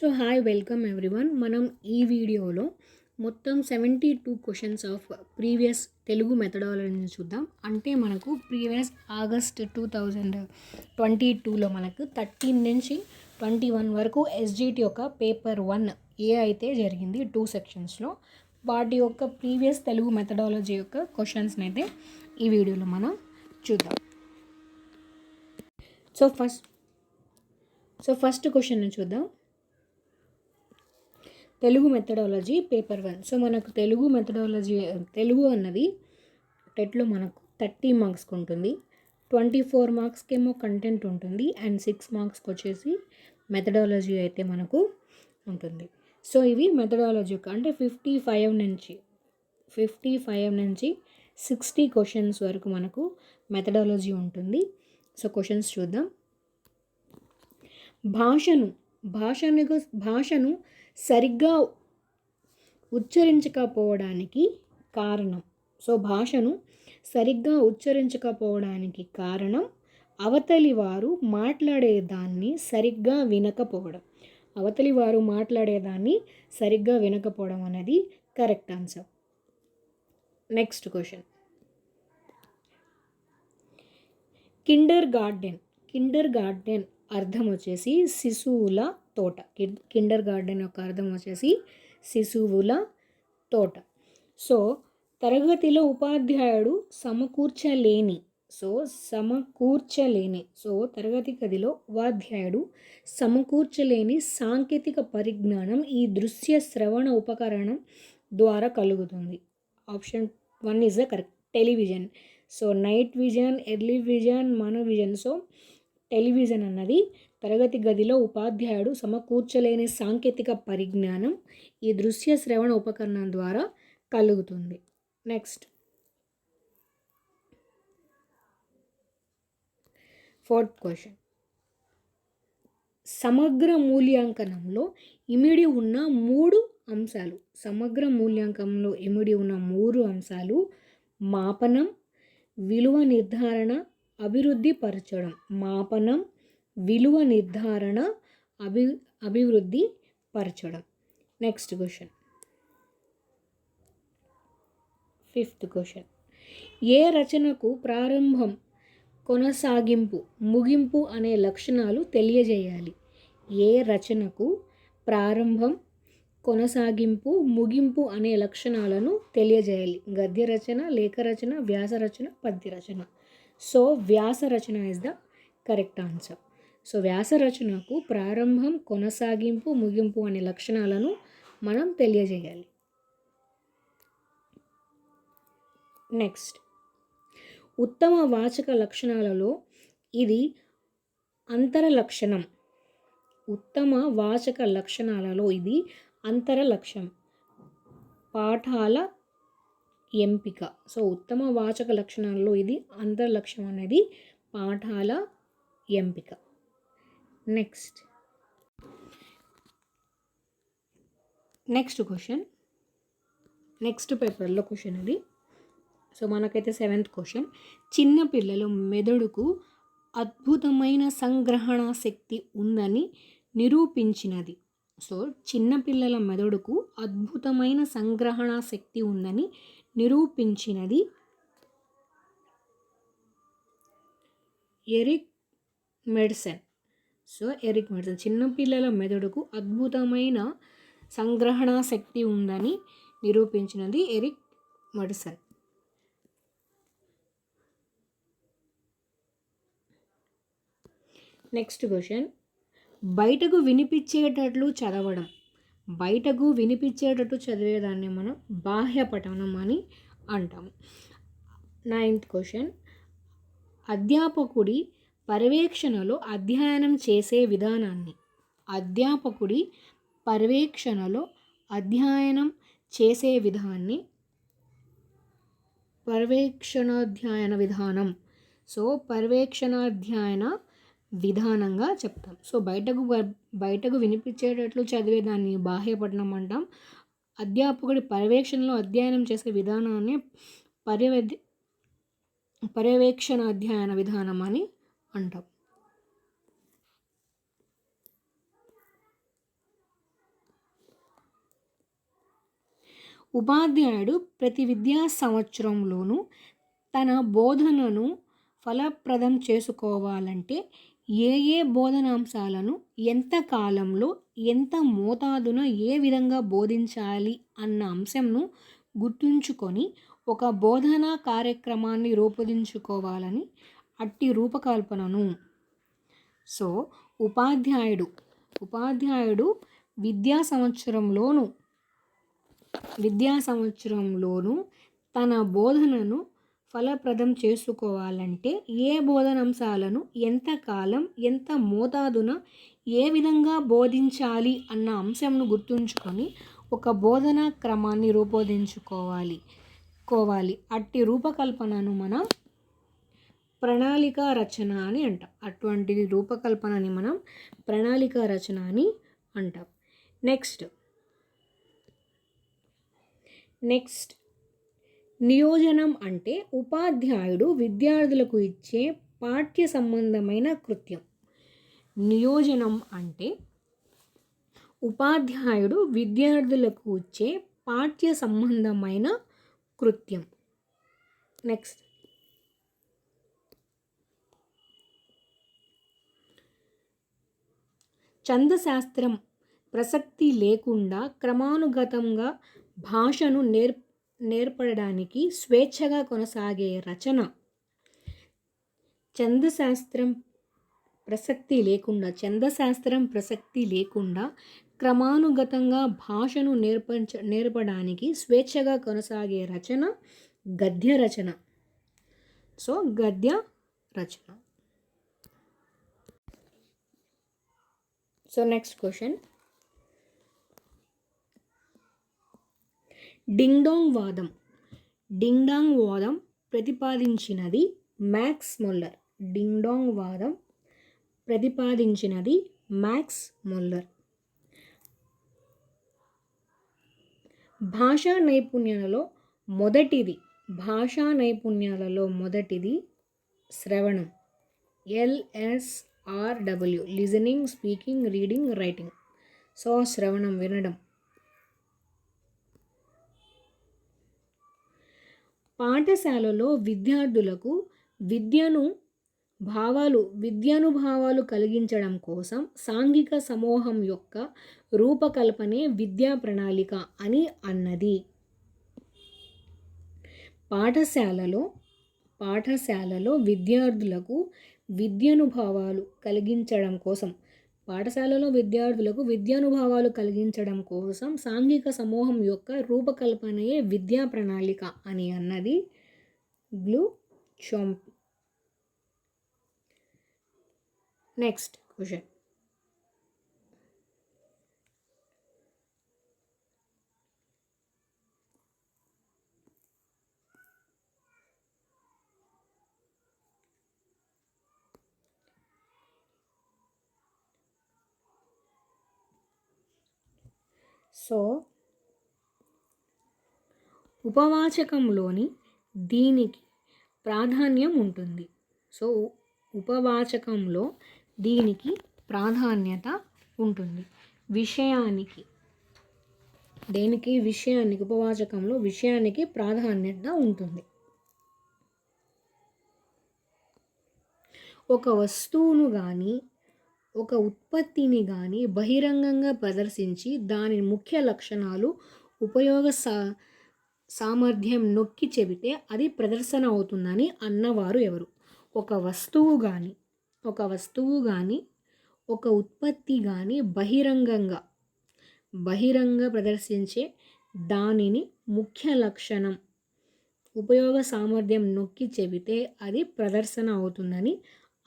So hi welcome everyone. మనం ఈ వీడియోలో మొత్తం 72 క్వశ్చన్స్ ఆఫ్ ప్రీవియస్ తెలుగు మెథడాలజీని చూద్దాం. అంటే మనకు ప్రీవియస్ ఆగస్ట్ 2022లో మనకు 13 నుంచి 21 వరకు ఎస్జిటి యొక్క పేపర్ 1 ఏ అయితే జరిగింది 2 సెక్షన్స్లో, వాటి యొక్క ప్రీవియస్ తెలుగు మెథడాలజీ యొక్క క్వశ్చన్స్ని అయితే ఈ వీడియోలో మనం చూద్దాం. ఫస్ట్ క్వశ్చన్ చూద్దాం. Telugu methodology paper 1. సో మనకు తెలుగు మెథడాలజీ తెలుగు అన్నది టెట్లో మనకు 30 మార్క్స్కి ఉంటుంది. 24 మార్క్స్కి ఏమో కంటెంట్ ఉంటుంది అండ్ 6 మార్క్స్కి వచ్చేసి మెథడాలజీ అయితే మనకు ఉంటుంది. సో ఇవి మెథడాలజీ యొక్క అంటే 55 నుంచి 60 క్వశ్చన్స్ వరకు మనకు మెథడాలజీ ఉంటుంది. సో క్వశ్చన్స్ చూద్దాం. భాషను సరిగ్గా ఉచ్చరించకపోవడానికి కారణం. సో భాషను సరిగ్గా ఉచ్చరించకపోవడానికి కారణం అవతలి వారు మాట్లాడేదాన్ని సరిగ్గా వినకపోవడం. అనేది correct answer. Next question. Kinder garden అర్థం వచ్చేసి శిశువుల తోట. కిండర్ గార్డెన్ యొక్క అర్థం వచ్చేసి శిశువుల తోట. సో తరగతిలో ఉపాధ్యాయుడు సమకూర్చలేని తరగతి గదిలో ఉపాధ్యాయుడు సమకూర్చలేని సాంకేతిక పరిజ్ఞానం ఈ దృశ్య శ్రవణ ఉపకరణం ద్వారా కలుగుతుంది. Option 1 is the correct. Television. So night vision, early vision, మనోవిజన్. సో టెలివిజన్ అన్నది తరగతి గదిలో ఉపాధ్యాయుడు సమకూర్చలేని సాంకేతిక పరిజ్ఞానం ఈ దృశ్య శ్రవణ ఉపకరణం ద్వారా కలుగుతుంది. Next 4th question. సమగ్ర మూల్యాంకనంలో ఇమిడి ఉన్న 3 అంశాలు మాపనం, విలువ నిర్ధారణ, అభివృద్ధి పరచడం. Next question. 5th question. ఏ రచనకు ప్రారంభం, కొనసాగింపు, ముగింపు అనే లక్షణాలు తెలియజేయాలి. ఏ రచనకు ప్రారంభం, కొనసాగింపు, ముగింపు అనే లక్షణాలను తెలియజేయాలి. గద్య రచన, లేఖ రచన, వ్యాస రచన, పద్య రచన. సో వ్యాస రచన is the correct answer. So వ్యాస రచనకు ప్రారంభం, కొనసాగింపు, ముగింపు అనే లక్షణాలను మనం తెలియజేయాలి. నెక్స్ట్. ఉత్తమ వాచక లక్షణాలలో ఇది అంతర లక్ష్యం. పాఠాల ఎంపిక. సో ఉత్తమ వాచక లక్షణాలలో ఇది అంతర లక్ష్యం అనేది పాఠాల ఎంపిక. Next question. నెక్స్ట్ పేపర్లో క్వశ్చన్ ఇది. సో మనకైతే 7th క్వశ్చన్. చిన్నపిల్లల మెదడుకు అద్భుతమైన సంగ్రహణ శక్తి ఉందని నిరూపించినది. సో చిన్నపిల్లల మెదడుకు అద్భుతమైన సంగ్రహణ శక్తి ఉందని నిరూపించినది ఎరిక్ మెడ్సన్. చిన్నపిల్లల మెదడుకు అద్భుతమైన సంగ్రహణ శక్తి ఉందని నిరూపించినది ఎరిక్ మెడ్సన్. Next question. బయటకు వినిపించేటట్లు చదివేదాన్ని మనం బాహ్య పఠనం అని అంటాము. 9th question. అధ్యాపకుడి పర్యవేక్షణలో అధ్యయనం చేసే విధానాన్ని పర్యవేక్షణాధ్యయన విధానం. సో పర్యవేక్షణాధ్యయన విధానంగా చెప్తాం. సో బయటకు వినిపించేటట్లు చదివేదాన్ని బాహ్య పఠనం అంటాం. అధ్యాపకుడి పర్యవేక్షణలో అధ్యయనం చేసే విధానాన్ని పర్యవేక్షణాధ్యయన విధానం అని అంటాం. ఉపాధ్యాయుడు ప్రతి విద్యా సంవత్సరంలోనూ తన బోధనను ఫలప్రదం చేసుకోవాలంటే ఏ బోధనాంశాలను ఎంత కాలంలో ఎంత మోతాదున ఏ విధంగా బోధించాలి అన్న అంశంను గుర్తుంచుకొని ఒక బోధనా కార్యక్రమాన్ని రూపొందించుకోవాలని అట్టి రూపకల్పనను. సో ఉపాధ్యాయుడు విద్యా సంవత్సరంలోనూ తన బోధనను ఫలప్రదం చేసుకోవాలంటే ఏ బోధనాంశాలను ఎంత కాలం ఎంత మోతాదున ఏ విధంగా బోధించాలి అన్న అంశంను గుర్తుంచుకొని ఒక బోధనా క్రమాన్ని రూపొందించుకోవాలి. అట్టి రూపకల్పనను మనం ప్రణాళికా రచన అని అంటాం. అటువంటి రూపకల్పనని మనం ప్రణాళికా రచన అని అంటాం. నెక్స్ట్ నియోజనం అంటే ఉపాధ్యాయుడు విద్యార్థులకు ఇచ్చే పాఠ్య సంబంధమైన కృత్యం. నియోజనం అంటే ఉపాధ్యాయుడు విద్యార్థులకు ఇచ్చే పాఠ్య సంబంధమైన కృత్యం. నెక్స్ట్ ఛందశాస్త్రం ప్రసక్తి లేకుండా క్రమానుగతంగా భాషను నేర్పడానికి స్వేచ్ఛగా కొనసాగే రచన. ఛందశాస్త్రం ప్రసక్తి లేకుండా క్రమానుగతంగా భాషను నేర్పడానికి స్వేచ్ఛగా కొనసాగే రచన గద్య రచన. సో గద్య రచన. So next question, ding dong వాదం ప్రతిపాదించినది మ్యాక్స్ ముల్లర్. భాషా నైపుణ్యాలలో మొదటిది శ్రవణం. LSRW, listening, speaking, reading, writing. So శ్రవణం, వినడం. పాఠశాలలో విద్యార్థులకు విద్యానుభావాలు కలిగించడం కోసం సాంఘిక సమూహం యొక్క రూపకల్పనే విద్యా ప్రణాళిక అని అన్నది. పాఠశాలలో విద్యార్థులకు విద్యానుభావాలు కలిగించడం కోసం సాంఘిక సమూహం యొక్క రూపకల్పనయే విద్యా ప్రణాళిక అని అన్నది బ్లూ చోంప్. నెక్స్ట్ క్వశ్చన్, సో ఉపవాచకంలోని దీనికి ప్రాధాన్యం ఉంటుంది. సో ఉపవాచకంలో దీనికి ప్రాధాన్యత ఉంటుంది. ఉపవాచకంలో విషయానికి ప్రాధాన్యత ఉంటుంది. ఒక వస్తువును కానీ ఒక ఉత్పత్తిని కానీ బహిరంగంగా ప్రదర్శించి దాని ముఖ్య లక్షణాలు, ఉపయోగ సామర్థ్యం నొక్కి చెబితే అది ప్రదర్శన అవుతుందని అన్నవారు ఎవరు? ఒక వస్తువు కానీ ఒక ఉత్పత్తి కానీ బహిరంగ ప్రదర్శించే దానిని ముఖ్య లక్షణం, ఉపయోగ సామర్థ్యం నొక్కి చెబితే అది ప్రదర్శన అవుతుందని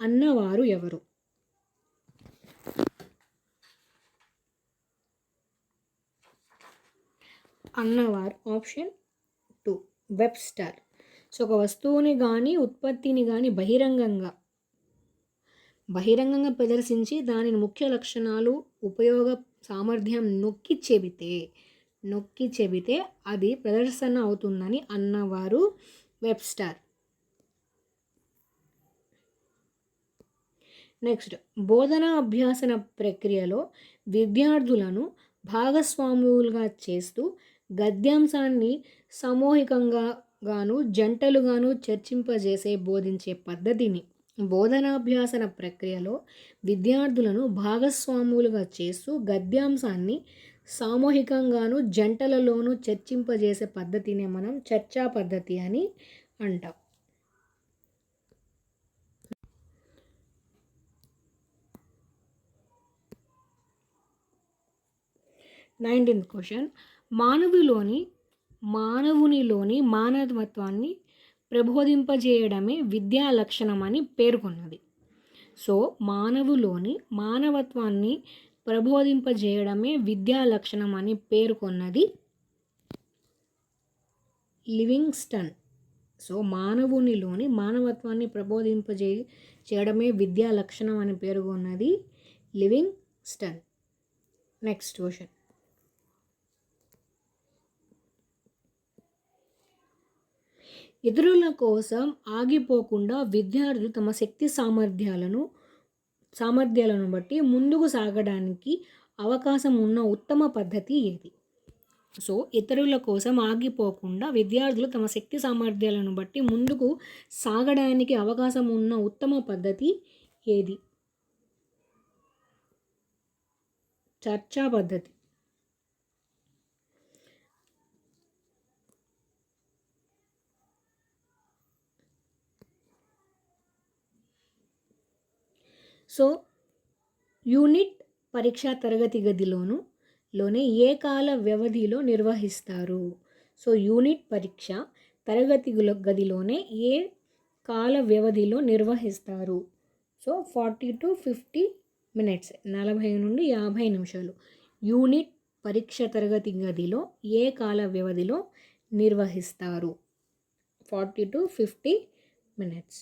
అన్నవారు ఎవరు? Option 2 Webster. సో ఒక వస్తువుని కానీ ఉత్పత్తిని కానీ బహిరంగంగా ప్రదర్శించి దానిని ముఖ్య లక్షణాలు, ఉపయోగ సామర్థ్యం నొక్కి చెబితే అది ప్రదర్శన అవుతుందని అన్నవారు వెబ్స్టర్. నెక్స్ట్, బోధనా అభ్యాసన ప్రక్రియలో విద్యార్థులను భాగస్వాములుగా చేస్తూ గద్యాంశాన్ని సామూహికంగా గాను జంటలుగాను చర్చింపజేసే బోధించే పద్ధతిని బోధనాభ్యాసన ప్రక్రియలో విద్యార్థులను భాగస్వాములుగా చేస్తూ గద్యాంశాన్ని సామూహికంగాను జంటలలోనూ చర్చింపజేసే పద్ధతినే మనం చర్చా పద్ధతి అని అంటాం. 19th క్వశ్చన్, మానవునిలోని మానవత్వాన్ని ప్రబోధింపజేయడమే విద్యా లక్షణమని పేర్కొన్నది. సో మానవులోని మానవత్వాన్ని ప్రబోధింపజేయడమే విద్యా లక్షణం అని పేర్కొన్నది లివింగ్స్టన్. సో మానవునిలోని మానవత్వాన్ని చేయడమే విద్యా లక్షణం అని పేర్కొన్నది లివింగ్స్టన్. నెక్స్ట్ క్వశ్చన్, ఇతరుల కోసం ఆగిపోకుండా విద్యార్థులు తమ శక్తి సామర్థ్యాలను బట్టి ముందుకు సాగడానికి అవకాశం ఉన్న ఉత్తమ పద్ధతి ఏది? సో ఇతరుల కోసం ఆగిపోకుండా విద్యార్థులు తమ శక్తి సామర్థ్యాలను బట్టి ముందుకు సాగడానికి అవకాశం ఉన్న ఉత్తమ పద్ధతి ఏది? చర్చా పద్ధతి. సో యూనిట్ పరీక్షా తరగతి గదిలోనే ఏ కాల వ్యవధిలో నిర్వహిస్తారు? సో యూనిట్ పరీక్ష తరగతి గదిలోనే ఏ కాల వ్యవధిలో నిర్వహిస్తారు? సో 40 to 50 minutes, 40 నుండి 50 నిమిషాలు. యూనిట్ పరీక్ష తరగతి గదిలో ఏ కాల వ్యవధిలో నిర్వహిస్తారు? 40 to 50 minutes.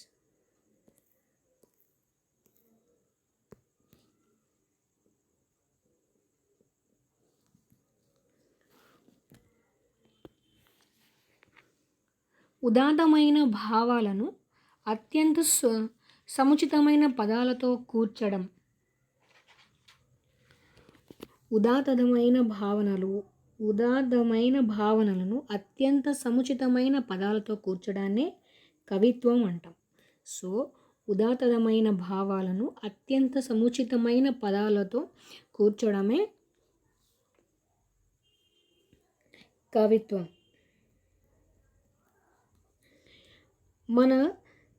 ఉదాత్తమైన భావాలను అత్యంత సముచితమైన పదాలతో కూర్చడం. ఉదాత్తమైన భావనలను అత్యంత సముచితమైన పదాలతో కూర్చడాన్నే కవిత్వం అంటాం. సో ఉదాత్తమైన భావాలను అత్యంత సముచితమైన పదాలతో కూర్చడమే కవిత్వం. మన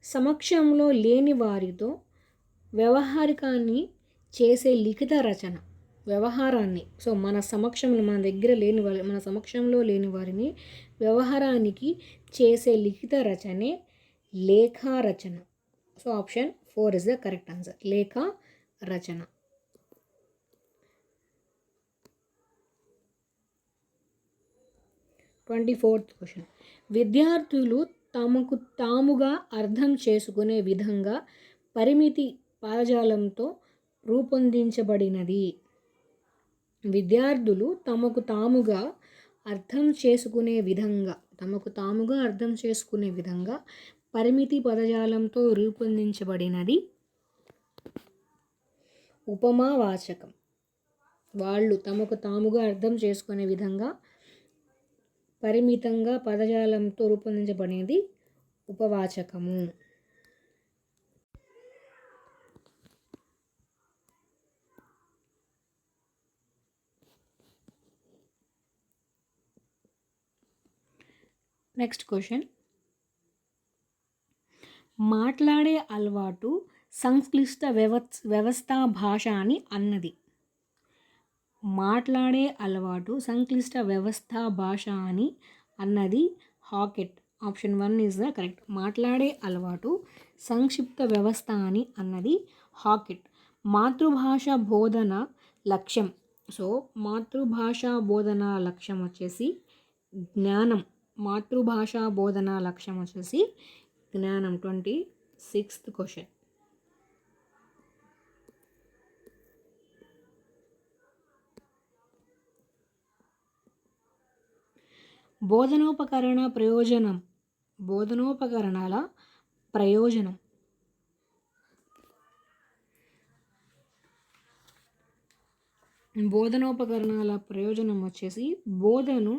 సమక్షంలో లేని వారితో వ్యవహారాన్ని చేసే లిఖిత రచన. సో మన సమక్షంలో లేని వారిని వ్యవహారానికి చేసే లిఖిత రచనే లేఖా రచన. So option 4 is the correct answer, లేఖా రచన. ట్వంటీ-4th క్వశ్చన్, విద్యార్థులు తమకు తాముగా అర్థం చేసుకునే విధంగా పరిమితి పదజాలంతో రూపొందించబడినది. విద్యార్థులు తమకు తాముగా అర్థం చేసుకునే విధంగా పరిమితి పదజాలంతో రూపొందించబడినది ఉపమావాచకం. వాళ్ళు తమకు తాముగా అర్థం చేసుకునే విధంగా పరిమితంగా పదజాలంతో రూపొందించబడినది ఉపవాచకము. నెక్స్ట్ క్వశ్చన్, మాట్లాడే అలవాటు సంక్లిష్ట వ్యవస్థా భాష అని అన్నది. మాట్లాడే అలవాటు సంక్లిష్ట వ్యవస్థా భాష అని అన్నది హాకెట్. Option 1 is the correct. మాట్లాడే అలవాటు సంక్షిప్త వ్యవస్థ అని అన్నది హాకెట్. మాతృభాష బోధన లక్ష్యం. సో మాతృభాష బోధన లక్ష్యం వచ్చేసి జ్ఞానం. మాతృభాష బోధన లక్ష్యం వచ్చేసి జ్ఞానం. 26th క్వశ్చన్, బోధనోపకరణాల ప్రయోజనం. బోధనోపకరణాల ప్రయోజనం వచ్చేసి బోధను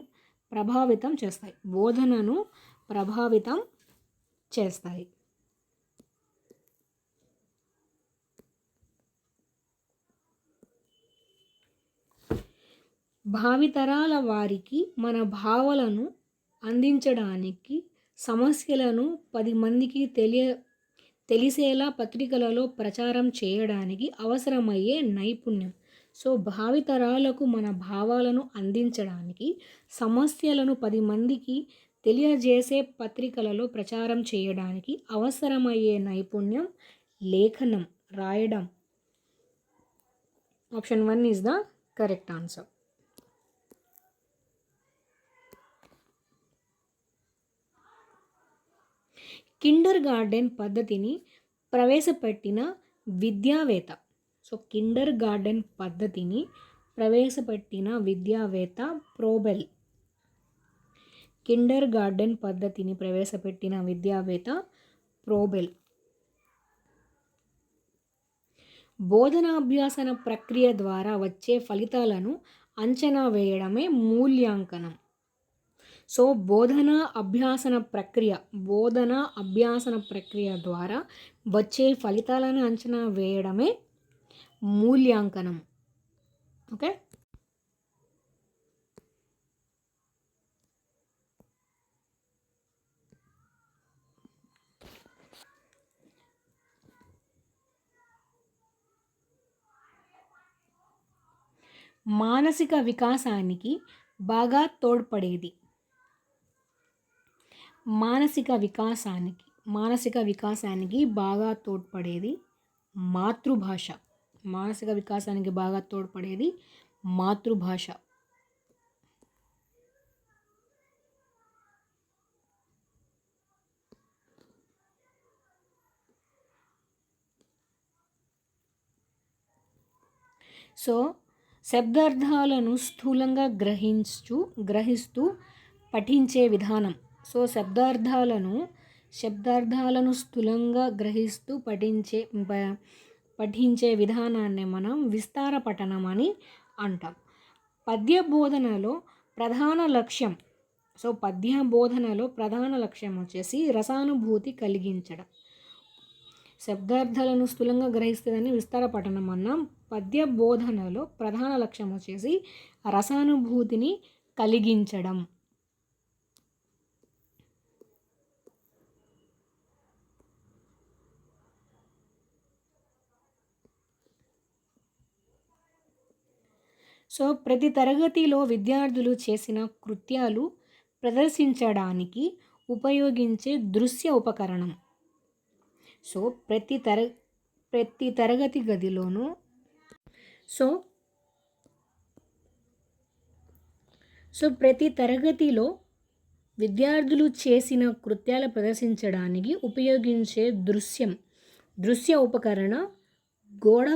ప్రభావితం చేస్తాయి. బోధనను ప్రభావితం చేస్తాయి. భావితరాల వారికి మన భావాలను అందించడానికి, సమస్యలను 10 మందికి తెలిసేలా పత్రికలలో ప్రచారం చేయడానికి అవసరమయ్యే నైపుణ్యం. సో భావితరాలకు మన భావాలను అందించడానికి, సమస్యలను 10 మందికి తెలియజేసే పత్రికలలో ప్రచారం చేయడానికి అవసరమయ్యే నైపుణ్యం లేఖనం, రాయడం. Option 1 is the correct answer. Kinder garden పద్ధతిని ప్రవేశపెట్టిన విద్యావేత్త. సో కిండర్ గార్డెన్ పద్ధతిని ప్రవేశపెట్టిన విద్యావేత్త ఫ్రోబెల్. కిండర్ గార్డెన్ పద్ధతిని ప్రవేశపెట్టిన విద్యావేత్త ఫ్రోబెల్. బోధనాభ్యాసన ప్రక్రియ ద్వారా వచ్చే ఫలితాలను అంచనా వేయడమే మూల్యాంకనం. సో బోధనా అభ్యాసన ప్రక్రియ ద్వారా వచ్చే ఫలితాలను అంచనా వేయడమే మూల్యాంకనం. ఓకే. మానసిక వికాసానికి బాగా తోడ్పడేది. మానసిక వికాసానికి బాగా తోడ్పడేది మాతృభాష. మానసిక వికాసానికి బాగా తోడ్పడేది మాతృభాష. సో శబ్దార్థాలను స్థూలంగా గ్రహిస్తూ పఠించే విధానం. సో శబ్దార్థాలను స్థూలంగా గ్రహిస్తూ పఠించే విధానాన్ని మనం విస్తార పఠనం అని అంటాం. పద్య బోధనలో ప్రధాన లక్ష్యం వచ్చేసి రసానుభూతి కలిగించడం. శబ్దార్థాలను స్థూలంగా గ్రహిస్తుందని విస్తార పఠనం అన్నాం. పద్య బోధనలో ప్రధాన లక్ష్యం వచ్చేసి రసానుభూతిని కలిగించడం. సో ప్రతి తరగతిలో విద్యార్థులు చేసిన కృత్యాలు ప్రదర్శించడానికి ఉపయోగించే దృశ్య ఉపకరణం. సో ప్రతి తరగతి గదిలోనూ ప్రతి తరగతిలో విద్యార్థులు చేసిన కృత్యాలు ప్రదర్శించడానికి ఉపయోగించే దృశ్య ఉపకరణ గోడ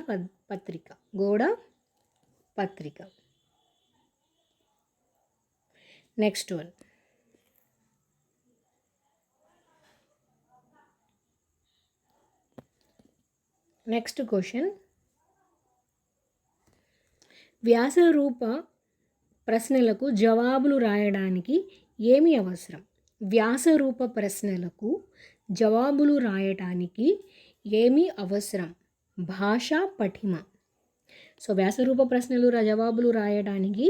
పత్రిక. Next one. Next question. వ్యాసరూప ప్రశ్నలకు జవాబులు రాయడానికి ఏమి అవసరం? వ్యాసరూప ప్రశ్నలకు జవాబులు రాయడానికి ఏమి అవసరం? భాషా పటిమ. సో వ్యాసరూప ప్రశ్నలు జవాబులు రాయడానికి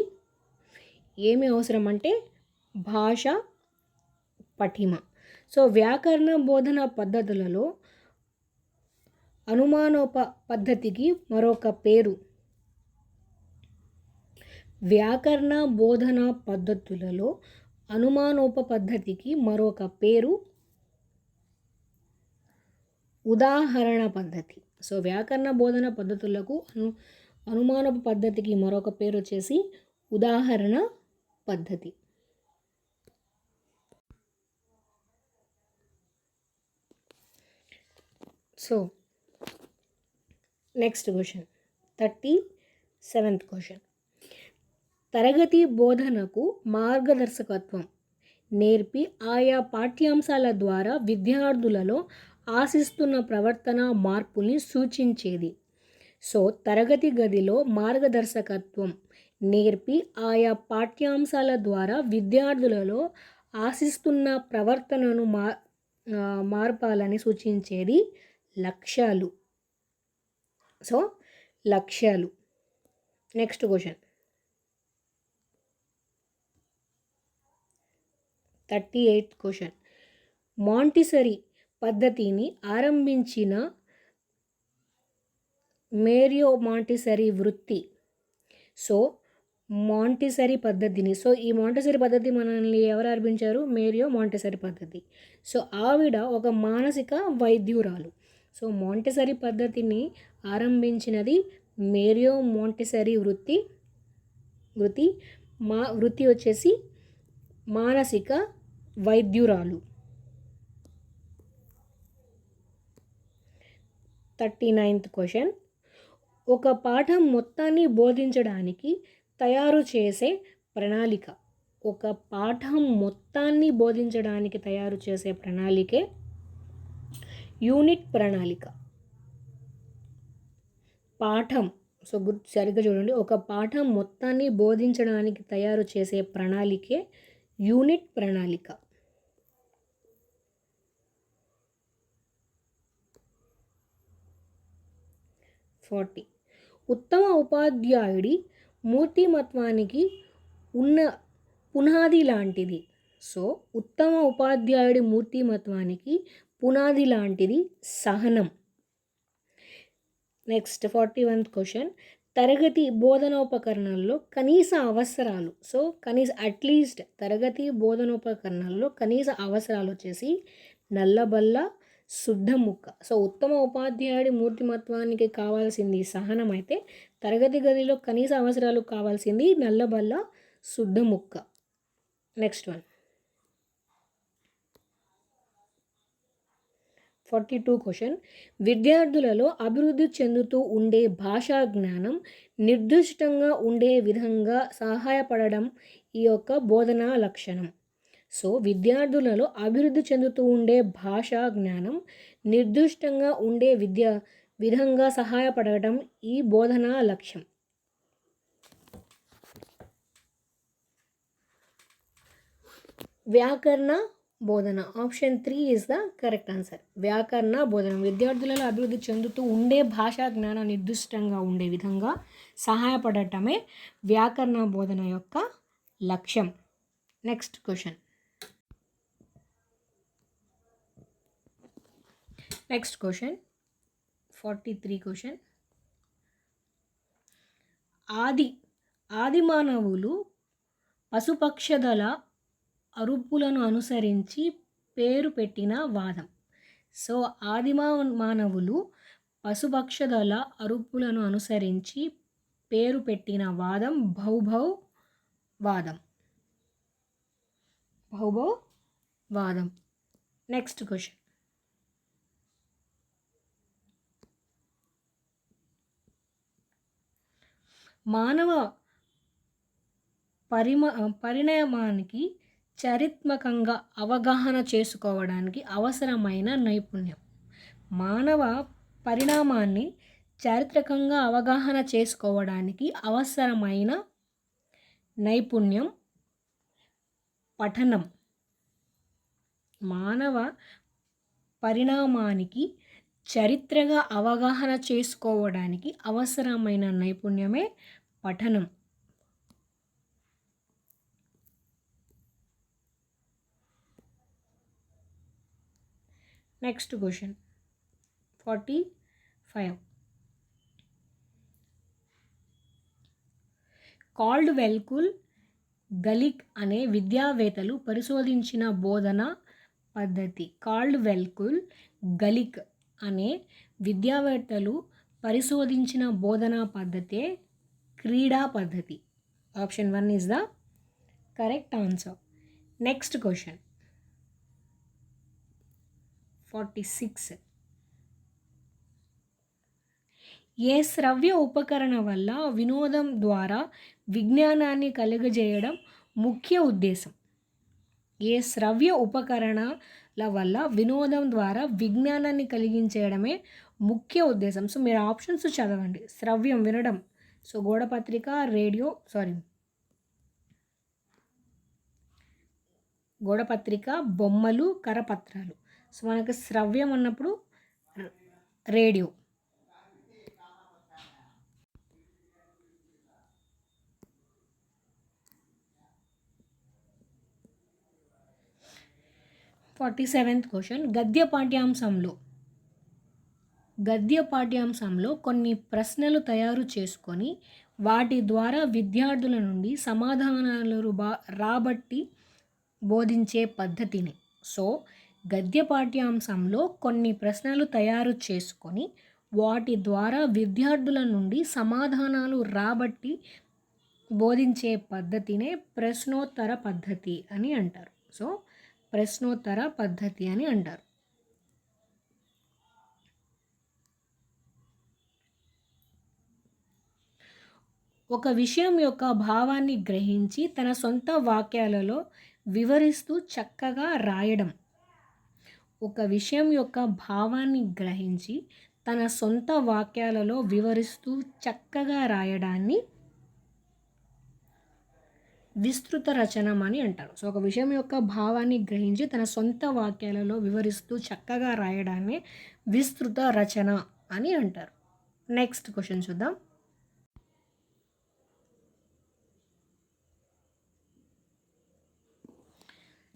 ఏమి అవసరం అంటే భాష పటిమ. సో వ్యాకరణ బోధన పద్ధతులలో అనుమానోప పద్ధతికి మరొక పేరు. వ్యాకరణ బోధన పద్ధతులలో అనుమానోప పద్ధతికి మరొక పేరు ఉదాహరణ పద్ధతి. సో వ్యాకరణ బోధన పద్ధతులకు అనుమానోప పద్ధతికి మరొక పేరు వచ్చేసి ఉదాహరణ పద్ధతి. So next question, 37th question. తరగతి బోధనకు మార్గదర్శకత్వం నేర్పి ఆయా పాఠ్యాంశాల ద్వారా విద్యార్థులలో ఆశిస్తున్న ప్రవర్తన మార్పుల్ని సూచించేది. సో తరగతి గదిలో మార్గదర్శకత్వం నేర్పి ఆయా పాఠ్యాంశాల ద్వారా విద్యార్థులలో ఆశిస్తున్న ప్రవర్తనను మార్పాలని సూచించేది లక్ష్యాలు. సో లక్ష్యాలు. Next question 38th question. Montessori పద్ధతిని ఆరంభించిన మేరియో మాంటిసరీ వృత్తి. సో మాంటిసరీ పద్ధతిని ఈ మాంటిసరీ పద్ధతి మనల్ని ఎవరు ఆరంభించారు? మేరియో మాంటిసరీ పద్ధతి. సో ఆవిడ ఒక మానసిక వైద్యురాలు. సో మాంటిసరీ పద్ధతిని ఆరంభించినది మేరియో మాంటిసరీ వృత్తి వచ్చేసి మానసిక వైద్యురాలు. 39th question. ఒక పాఠం మొత్తాన్ని బోధించడానికి తయారు చేసే ప్రణాళిక. ఒక పాఠం మొత్తాన్ని బోధించడానికి తయారు చేసే ప్రణాళికే యూనిట్ ప్రణాళిక. పాఠం సరిగ్గా చూడండి. ఒక పాఠం మొత్తాన్ని బోధించడానికి తయారు చేసే ప్రణాళికే యూనిట్ ప్రణాళిక. 40. ఉత్తమ ఉపాధ్యాయుడి మూర్తిమత్వానికి ఉన్న పునాది లాంటిది. సో ఉత్తమ ఉపాధ్యాయుడి మూర్తిమత్వానికి పునాది లాంటిది సహనం. Next 41th question. తరగతి బోధనోపకరణాల్లో కనీస అవసరాలు. అట్లీస్ట్ తరగతి బోధనోపకరణాల్లో కనీస అవసరాలు వచ్చేసి నల్లబల్ల, శుద్ధ ముక్క. ఉత్తమ ఉపాధ్యాయుడి మూర్తిమత్వానికి కావాల్సింది సహనం అయితే తరగతి గదిలో కనీస అవసరాలు కావాల్సింది నల్లబల్ల, శుద్ధ ముక్క. Next one 42 question. విద్యార్థులలో అభివృద్ధి చెందుతూ ఉండే భాషా జ్ఞానం నిర్దిష్టంగా ఉండే విధంగా సహాయపడడం ఈ యొక్క బోధనా లక్షణం. విద్యార్థులలో అభివృద్ధి చెందుతూ ఉండే భాషా జ్ఞానం నిర్దిష్టంగా ఉండే విధంగా సహాయపడటం ఈ బోధనా లక్ష్యం. వ్యాకరణ బోధన. Option 3 is the correct answer. వ్యాకరణ బోధన విద్యార్థులలో అభివృద్ధి చెందుతూ ఉండే భాషా జ్ఞానం నిర్దిష్టంగా ఉండే విధంగా సహాయపడటమే వ్యాకరణ బోధన యొక్క లక్ష్యం. Next question. Next question 43 question. ఆది మానవులు పశుపక్షదల అరుపులను అనుసరించి పేరు పెట్టిన వాదం. ఆది మానవులు పశుపక్షదల అరుపులను అనుసరించి పేరు పెట్టిన వాదం భౌభవాదం. Next question. మానవ పరిణామానికి చారిత్రాత్మకంగా అవగాహన చేసుకోవడానికి అవసరమైన నైపుణ్యం. మానవ పరిణామాన్ని చారిత్రకంగా అవగాహన చేసుకోవడానికి అవసరమైన నైపుణ్యం పఠనం. మానవ పరిణామానికి చరిత్రగా అవగాహన చేసుకోవడానికి అవసరమైన నైపుణ్యమే పఠనం. Next question 45. కాల్డ్వెల్ గలిక్ అనే విద్యావేత్తలు పరిశోధించిన బోధన పద్ధతి. కాల్డ్వెల్ గలిక్ అనే విద్యావేత్తలు పరిశోధించిన బోధనా పద్ధతే క్రీడా పద్ధతి. Option 1 is the correct answer. Next question 46. ఏ శ్రవ్య ఉపకరణ వల్ల వినోదం ద్వారా విజ్ఞానాన్ని కలుగజేయడం ముఖ్య ఉద్దేశం. ఏ శ్రవ్య ఉపకరణ వల్ల వినోదం ద్వారా విజ్ఞానాన్ని కలిగించేయడమే ముఖ్య ఉద్దేశం. సో మీరు ఆప్షన్స్ చదవండి. శ్రవ్యం వినడం, సో గోడపత్రిక, రేడియో, గోడపత్రిక, బొమ్మలు, కరపత్రాలు. సో మనకు శ్రవ్యం అన్నప్పుడు రేడియో. క్వశ్చన్ గద్య పాఠ్యాంశంలో కొన్ని ప్రశ్నలు తయారు చేసుకొని వాటి ద్వారా విద్యార్థుల నుండి సమాధానాలు రాబట్టి బోధించే పద్ధతిని. సో గద్య పాఠ్యాంశంలో కొన్ని ప్రశ్నలు తయారు చేసుకొని వాటి ద్వారా విద్యార్థుల నుండి సమాధానాలు రాబట్టి బోధించే పద్ధతినే ప్రశ్నోత్తర పద్ధతి అని అంటారు. సో ప్రశ్నోత్తర పద్ధతి అని అంటారు. ఒక విషయం యొక్క భావాన్ని గ్రహించి తన సొంత వాక్యాలలో వివరిస్తూ చక్కగా రాయడం. ఒక విషయం యొక్క భావాన్ని గ్రహించి తన సొంత వాక్యాలలో వివరిస్తూ చక్కగా రాయడాన్ని విస్తృత రచనం అని అంటారు. సో ఒక విషయం యొక్క భావాన్ని గ్రహించి తన సొంత వాక్యాలలో వివరిస్తూ చక్కగా రాయడాన్ని విస్తృత రచన అని అంటారు. నెక్స్ట్ క్వశ్చన్ చూద్దాం.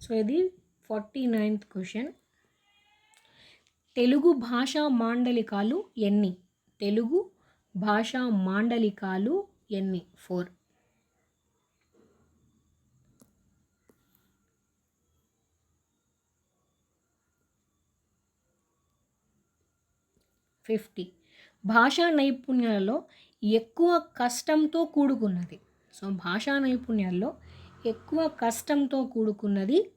సో ఇది 49th క్వశ్చన్. తెలుగు భాషా మాండలికాలు ఎన్ని? తెలుగు భాషా మాండలికాలు ఎన్ని? 4. 50. భాషా నైపుణ్యాలలో ఎక్కువ కష్టంతో కూడుకున్నది. సో భాషా నైపుణ్యాల్లో ఎక్కువ కష్టంతో కూడుకున్నది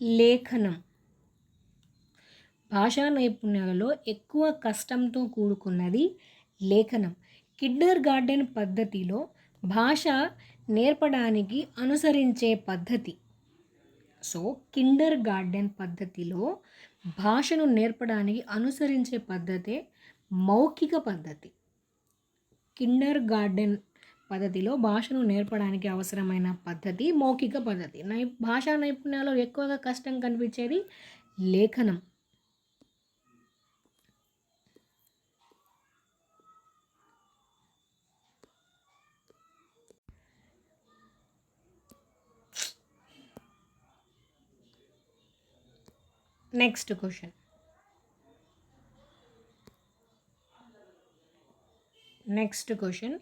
లేఖనం. భాషా నైపుణ్యాలలో ఎక్కువ కష్టంతో కూడుకున్నది లేఖనం. కిండర్ గార్డెన్ పద్ధతిలో భాష నేర్పడానికి అనుసరించే పద్ధతి. సో కిండర్ గార్డెన్ పద్ధతిలో భాషను నేర్పడానికి అనుసరించే పద్ధతే మౌఖిక పద్ధతి. కిండర్ గార్డెన్ పద్ధతిలో భాషను నేర్పడానికి అవసరమైన పద్ధతి మౌఖిక పద్ధతి. భాషా నైపుణ్యాల్లో ఎక్కువగా కష్టం కనిపించేది లేఖనం. Next question.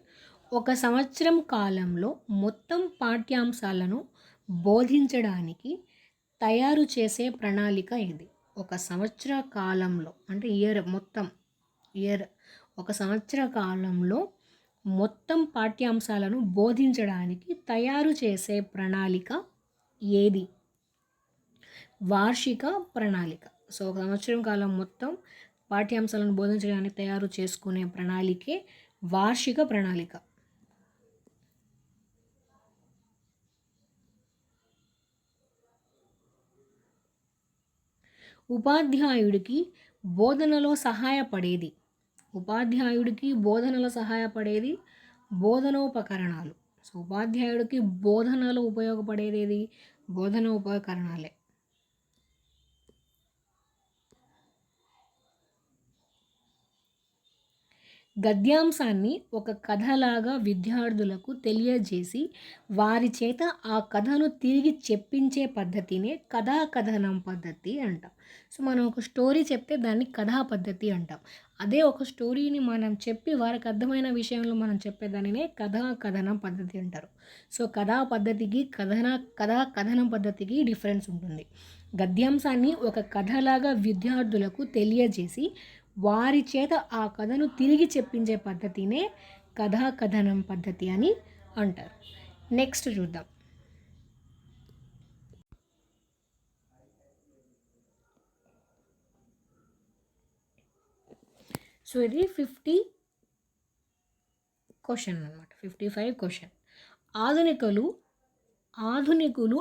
ఒక సంవత్సరం కాలంలో మొత్తం పాఠ్యాంశాలను బోధించడానికి తయారు చేసే ప్రణాళిక ఇది. ఒక సంవత్సర కాలంలో అంటే ఒక సంవత్సర కాలంలో మొత్తం పాఠ్యాంశాలను బోధించడానికి తయారు చేసే ప్రణాళిక ఏది? వార్షిక ప్రణాళిక. సో ఒక సంవత్సరం కాలం మొత్తం పాఠ్యాంశాలను బోధించడానికి తయారు చేసుకునే ప్రణాళికే వార్షిక ప్రణాళిక. ఉపాధ్యాయుడికి బోధనలో సహాయపడేది. బోధనోపకరణాలు. సో ఉపాధ్యాయుడికి బోధనలో ఉపయోగపడేది బోధనోపకరణాలే. గద్యాంశాన్ని ఒక కథలాగా విద్యార్థులకు తెలియజేసి వారి చేత ఆ కథను తిరిగి చెప్పించే పద్ధతినే కథాకథనం పద్ధతి అంటాం. సో మనం ఒక స్టోరీ చెప్తే దాన్ని కథా పద్ధతి అంటాం. అదే ఒక స్టోరీని మనం చెప్పి వారికి అర్థమైన విషయంలో మనం చెప్పేదానినే కథాకథనం పద్ధతి అంటారు. సో కథాకథనం పద్ధతికి డిఫరెన్స్ ఉంటుంది. గద్యాంశాన్ని ఒక కథలాగా విద్యార్థులకు తెలియజేసి వారి చేత ఆ కథను తిరిగి చెప్పించే పద్ధతినే కథాకథనం పద్ధతి అని అంటారు. నెక్స్ట్ చూద్దాం. సో ఇది 50 క్వశ్చన్ అన్నమాట. 55 క్వశ్చన్. ఆధునికులు ఆధునికులు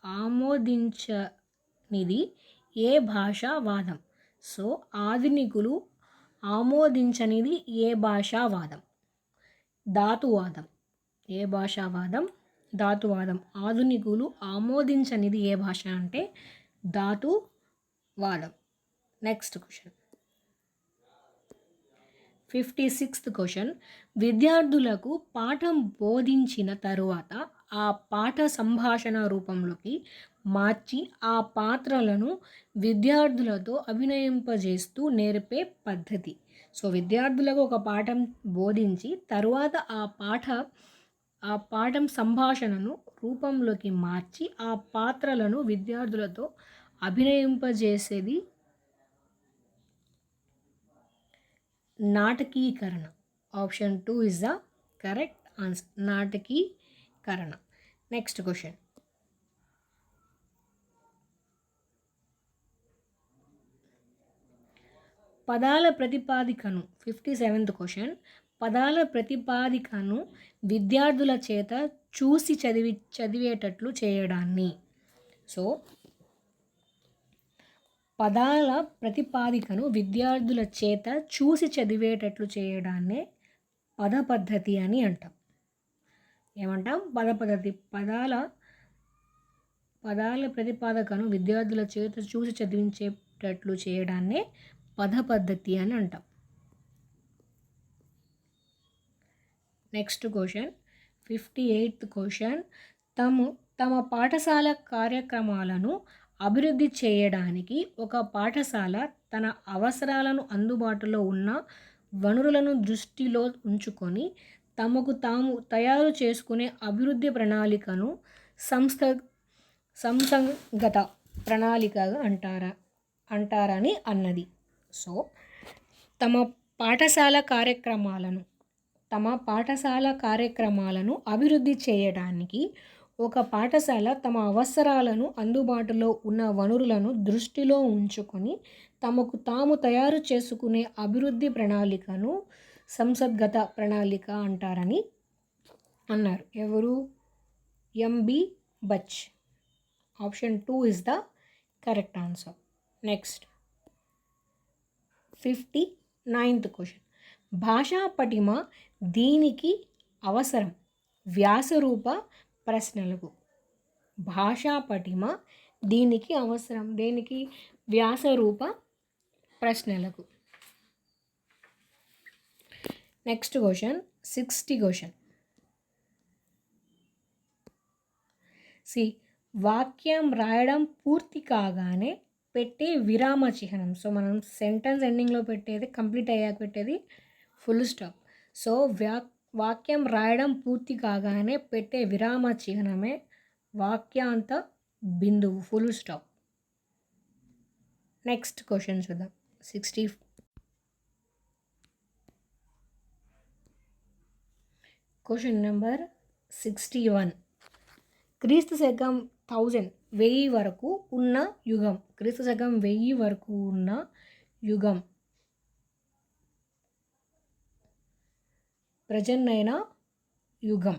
ఆమోదించనిది ఏ భాషావాదం? సో ఆధునికులు ఆమోదించనిది ఏ భాషావాదం? ధాతువాదం. ఏ భాషావాదం? ధాతువాదం. ఆధునికులు ఆమోదించనిది ఏ భాష అంటే ధాతువాదం. Next question 56th question. విద్యార్థులకు పాఠం బోధించిన తరువాత ఆ పాఠ సంభాషణ రూపంలోకి మార్చి ఆ పాత్రలను విద్యార్థులతో అభినయింపజేస్తూ నేర్పే పద్ధతి. సో విద్యార్థులకు ఒక పాఠం బోధించి తరువాత ఆ పాఠం సంభాషణను రూపంలోకి మార్చి ఆ పాత్రలను విద్యార్థులతో అభినయింపజేసేది నాటకీకరణ. Option 2 is the correct answer. నాటకీకరణ. Next question. పదాల ప్రతిపాదికను 57th క్వశ్చన్. పదాల ప్రతిపాదికను విద్యార్థుల చేత చూసి చదివేటట్లు చేయడాన్ని. సో పదాల ప్రతిపాదికను విద్యార్థుల చేత చూసి చదివేటట్లు చేయడాన్నే పద పద్ధతి అని అంటాం. ఏమంటాం? పద పద్ధతి. పదాల ప్రతిపాదకను విద్యార్థుల చేత చూసి చదివించేటట్లు చేయడాన్నే పద పద్ధతి అని అంటాం. Next question 58th question. తమ పాఠశాల కార్యక్రమాలను అభివృద్ధి చేయడానికి ఒక పాఠశాల తన అవసరాలను అందుబాటులో ఉన్న వనరులను దృష్టిలో ఉంచుకొని తమకు తాము తయారు చేసుకునే అభివృద్ధి ప్రణాళికను సంస్థాగత ప్రణాళికగా అంటారని అన్నది. సో తమ పాఠశాల కార్యక్రమాలను అభివృద్ధి చేయడానికి ఒక పాఠశాల తమ అవసరాలను అందుబాటులో ఉన్న వనరులను దృష్టిలో ఉంచుకొని తమకు తాము తయారు చేసుకునే అభివృద్ధి ప్రణాళికను సంస్థాగత ప్రణాళిక అంటారని అన్నారు. ఎవరు? MB Butch. Option 2 is the correct answer. Next 59th question. భాషా పటిమ దీనికి అవసరం? వ్యాసరూప ప్రశ్నలకు. భాషా పటిమ దీనికి అవసరం. దేనికి? వ్యాసరూప ప్రశ్నలకు. Next question 60 question. వాక్యం రాయడం పూర్తి కాగానే పెట్టే విరామ చిహ్నం. సో మనం సెంటెన్స్ ఎండింగ్లో పెట్టేది, కంప్లీట్ అయ్యాక పెట్టేది ఫుల్ స్టాప్. సో వాక్యం రాయడం పూర్తి కాగానే పెట్టే విరామ చిహ్నమే వాక్యాంత బిందువు, ఫుల్ స్టాప్. నెక్స్ట్ క్వశ్చన్ చూద్దాం. 60 క్వశ్చన్ నెంబర్ 61. క్రీస్తు శకం 1000 వరకు ఉన్న యుగం. క్రీస్తు శకం 1000 వరకు ఉన్న యుగం ప్రజన్నైన యుగం.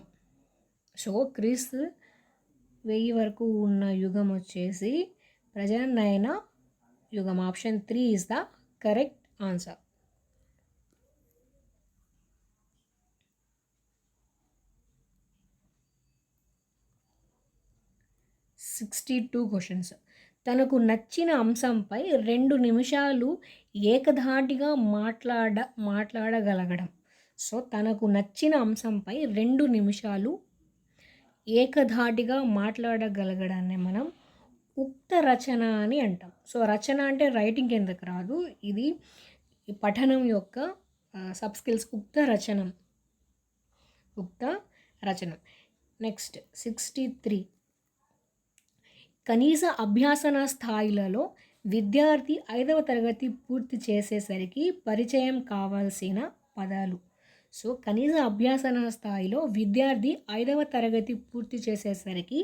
సో క్రీస్తు 1000 వరకు ఉన్న యుగం వచ్చేసి ప్రజన్నైన యుగం. Option 3 is the correct answer. 62 questions. తనకు నచ్చిన అంశంపై 2 నిమిషాలు ఏకధాటిగా మాట్లాడగలగడం. సో తనకు నచ్చిన అంశంపై 2 నిమిషాలు ఏకధాటిగా మాట్లాడగలగడాన్ని మనం ఉక్త రచన అని అంటాం. సో రచన అంటే రైటింగ్ కిందకు రాదు, ఇది పఠనం యొక్క సబ్ స్కిల్స్. ఉక్త రచనం. నెక్స్ట్ 63. కనీస అభ్యాసన స్థాయిలలో విద్యార్థి 5వ తరగతి పూర్తి చేసేసరికి పరిచయం కావాల్సిన పదాలు. సో కనీస అభ్యాసన స్థాయిలో విద్యార్థి 5వ తరగతి పూర్తి చేసేసరికి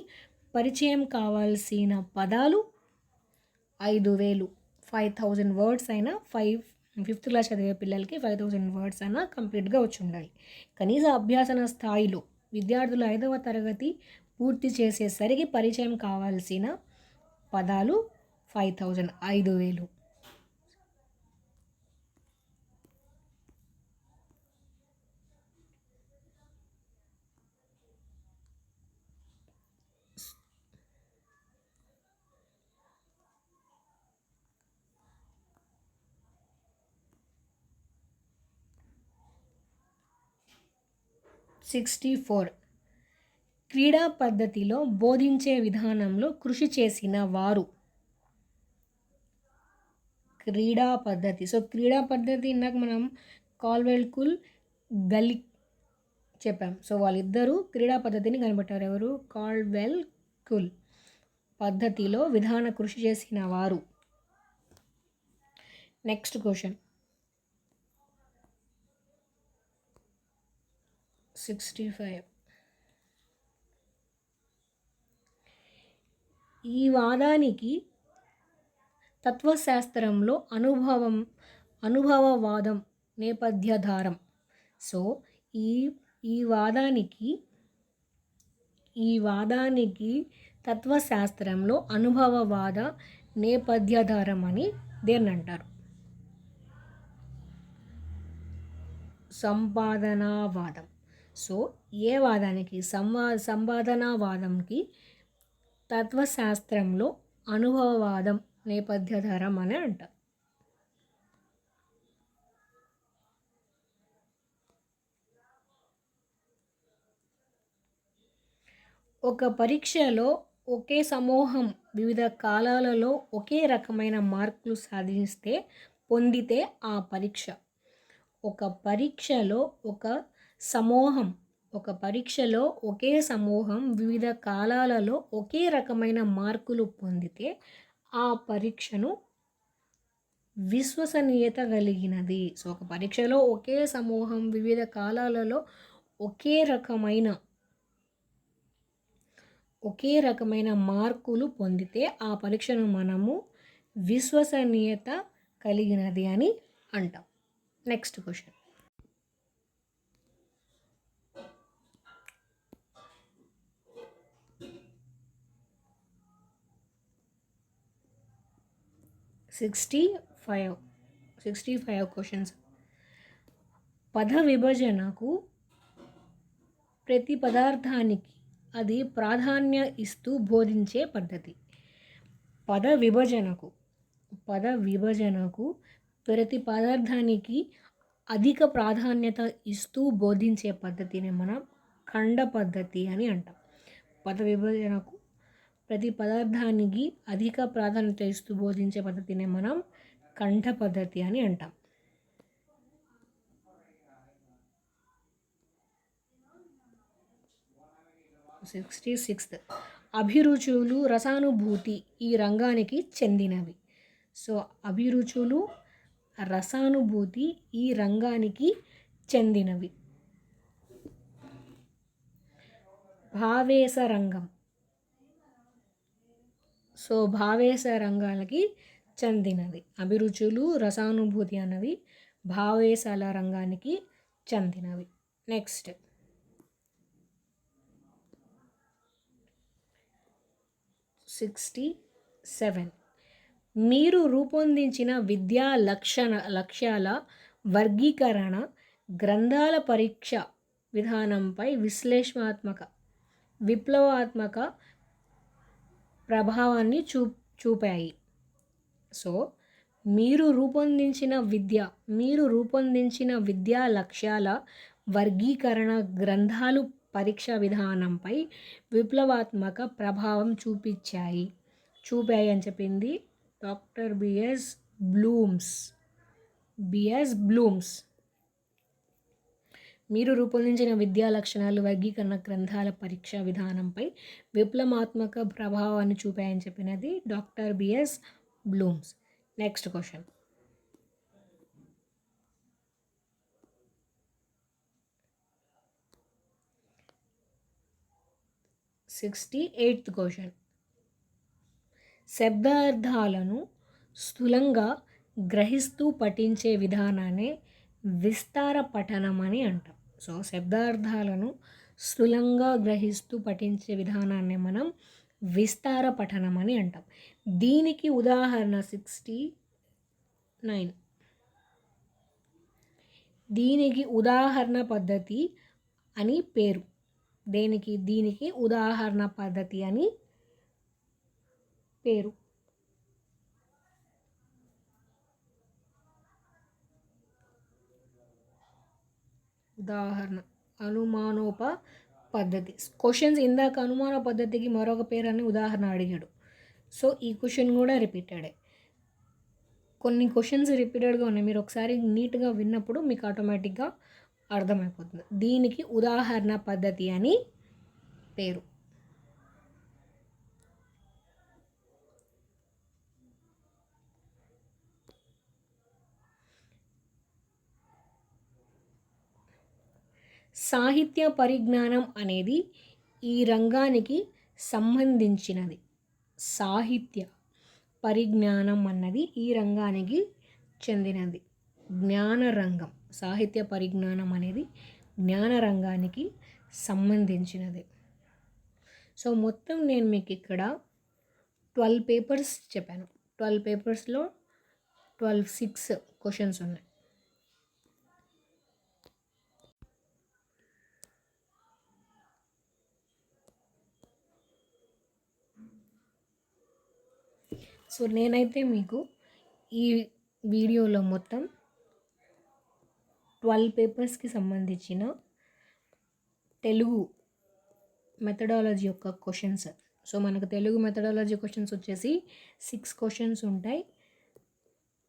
పరిచయం కావాల్సిన పదాలు 5000 వర్డ్స్ అయినా 5 ఫిఫ్త్ క్లాస్ చదివే పిల్లలకి 5000 వర్డ్స్ అన్న కంప్లీట్గా వచ్చి ఉండాలి. కనీస అభ్యాసన స్థాయిలో విద్యార్థులు 5వ తరగతి పూర్తి చేసేసరికి పరిచయం కావాల్సిన పదాలు 5000 5000. క్రీడా పద్ధతిలో బోధించే విధానంలో కృషి చేసిన వారు. క్రీడా పద్ధతి. సో క్రీడా పద్ధతి ఇందాక మనం కాల్డ్వెల్ కుల్, గలిక్ చెప్పాం. సో వాళ్ళిద్దరూ క్రీడా పద్ధతిని కనిపెట్టారు. ఎవరు? కాల్డ్వెల్ కుల్. పద్ధతిలో విధాన కృషి చేసిన వారు. Next question 65. ఈ వాదానికి తత్వశాస్త్రంలో అనుభవవాదం నేపథ్యాధారం. సో ఈ వాదానికి తత్వశాస్త్రంలో అనుభవవాద నేపథ్యాధారం అని దేన్ని అంటారు? సంపాదనావాదం. సో ఏ వాదానికి? సంపాదనావాదంకి తత్వశాస్త్రంలో అనుభవవాదం నేపథ్యాధారం అని అంటారు. ఒక పరీక్షలో ఒకే సమూహం వివిధ కాలాలలో ఒకే రకమైన మార్కులు పొందితే ఆ పరీక్ష. ఒక పరీక్షలో ఒకే సమూహం వివిధ కాలాలలో ఒకే రకమైన మార్కులు పొందితే ఆ పరీక్షను విశ్వసనీయత కలిగినది. సో ఒక పరీక్షలో ఒకే సమూహం వివిధ కాలాలలో ఒకే రకమైన మార్కులు పొందితే ఆ పరీక్షను మనము విశ్వసనీయత కలిగినది అని అంటాం. Next question 65 questions. పద విభజనకు ప్రతి పదార్థానికి అది ప్రాధాన్య ఇస్తూ బోధించే పద్ధతి. పద విభజనకు ప్రతి పదార్థానికి అధిక ప్రాధాన్యత ఇస్తూ బోధించే పద్ధతిని మనం ఖండ పద్ధతి అని అంటాం. పద విభజనకు ప్రతి పదార్థానికి అధిక ప్రాధాన్యత ఇస్తూ బోధించే పద్ధతిని మనం ఖండ పద్ధతి అని అంటాం. అభిరుచులు రసానుభూతి ఈ రంగానికి చెందినవి. సో అభిరుచులు రసానుభూతి ఈ రంగానికి చెందినవి. భావేశ రంగం. సో భావేశ రంగాలకి చెందినది. అభిరుచులు రసానుభూతి అన్నవి భావేశాల రంగానికి చెందినవి. నెక్స్ట్ 67. మీరు రూపొందించిన విద్యా లక్ష్యాల వర్గీకరణ గ్రంథాల పరీక్ష విధానంపై విప్లవాత్మక ప్రభావాన్ని చూపాయి. సో మీరు రూపొందించిన విద్యా లక్ష్యాల వర్గీకరణ గ్రంథాలు పరీక్ష విధానంపై విప్లవాత్మక ప్రభావం చూపాయి అని చెప్పింది డాక్టర్ బిఎస్ బ్లూమ్స్. మీరు రూపొందించిన విద్యా లక్షణాలు వర్గీకరణ గ్రంథాల పరీక్ష విధానంపై విప్లవాత్మక ప్రభావాన్ని చూపాయని చెప్పినది doctor BS Bloom's. Next question 68th question. శబ్దార్థాలను స్థూలంగా గ్రహిస్తూ పఠించే విధానాన్ని విస్తార పఠనం అని అంటాం. సో శబ్దార్థాలను స్థూలంగా గ్రహిస్తూ పఠించే విధానాన్ని మనం విస్తార పఠనం అని అంటాం. దీనికి ఉదాహరణ 69. దీనికి ఉదాహరణ పద్ధతి అని పేరు. దీనికి ఉదాహరణ పద్ధతి అని పేరు. ఉదాహరణ అనుమానోప పద్ధతి. క్వశ్చన్స్ ఇందాక అనుమాన పద్ధతికి మరొక పేరు అని ఉదాహరణ అడిగాడు. సో ఈ క్వశ్చన్ కూడా రిపీటెడే. కొన్ని క్వశ్చన్స్ రిపీటెడ్గా ఉన్నాయి. మీరు ఒకసారి నీట్గా విన్నప్పుడు మీకు ఆటోమేటిక్గా అర్థమైపోతుంది. దీనికి ఉదాహరణ పద్ధతి అని పేరు. సాహిత్య పరిజ్ఞానం అనేది ఈ రంగానికి సంబంధించినది. సాహిత్య పరిజ్ఞానం అన్నది ఈ రంగానికి చెందినది. జ్ఞానరంగం. సాహిత్య పరిజ్ఞానం అనేది జ్ఞాన రంగానికి సంబంధించినది. సో మొత్తం నేను మీకు ఇక్కడ 12 పేపర్స్ చెప్పాను. 12 పేపర్స్లో 6 క్వశ్చన్స్ ఉన్నాయి. సో నేనైతే మీకు ఈ వీడియోలో మొత్తం 12 పేపర్స్కి సంబంధించిన తెలుగు మెథడాలజీ యొక్క క్వశ్చన్స్. సో మనకు తెలుగు మెథడాలజీ క్వశ్చన్స్ వచ్చేసి 6 క్వశ్చన్స్ ఉంటాయి.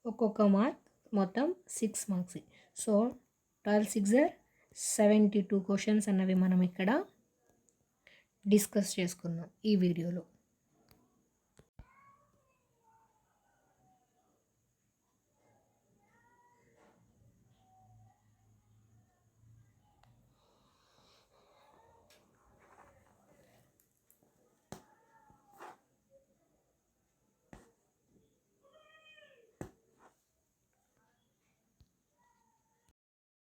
ఒక్కొక్క మార్క్ మొత్తం 6 మార్క్స్. సో 12 6 72 క్వశ్చన్స్ అన్నవి మనం ఇక్కడ డిస్కస్ చేసుకున్నాం ఈ వీడియోలో.